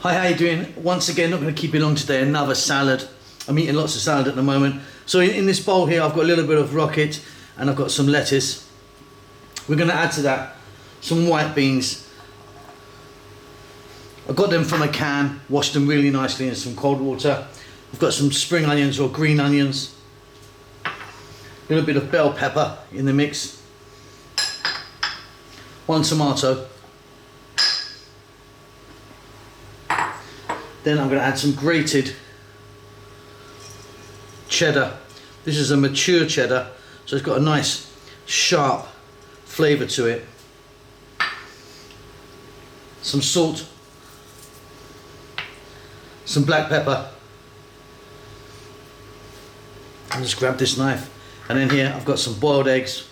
Hi, how you doing? Once again, not going to keep you long today, another salad. I'm eating lots of salad at the moment. So in this bowl here, I've got a little bit of rocket and I've got some lettuce. We're going to add to that some white beans. I got them from a can, washed them really nicely in some cold water. I've got some spring onions or green onions. A little bit of bell pepper in the mix. 1 tomato. Then I'm going to add some grated cheddar. This is a mature cheddar, so it's got a nice sharp flavour to it. Some salt, some black pepper. I'll just grab this knife, and then here I've got some boiled eggs,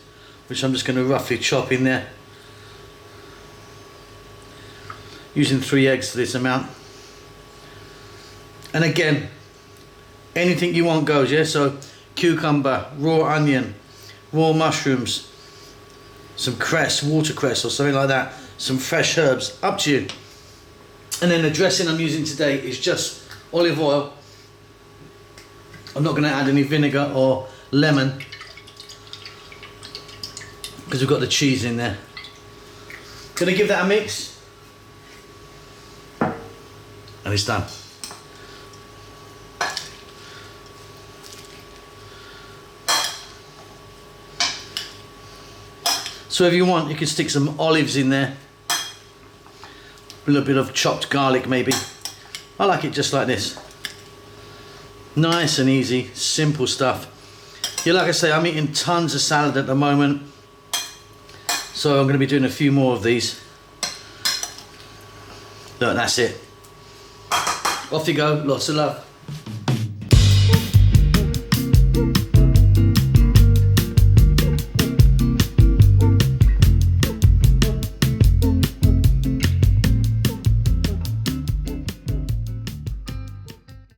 which I'm just going to roughly chop in there. Using 3 eggs for this amount. And again, anything you want goes, yeah? So cucumber, raw onion, raw mushrooms, some cress, watercress or something like that, some fresh herbs, up to you. And then the dressing I'm using today is just olive oil. I'm not going to add any vinegar or lemon because we've got the cheese in there. Gonna give that a mix and it's done. So if you want, you can stick some olives in there, a little bit of chopped garlic maybe. I like it just like this. Nice and easy, simple stuff. Yeah, like I say, I'm eating tons of salad at the moment, so I'm going to be doing a few more of these. Look, that's it. Off you go, lots of love.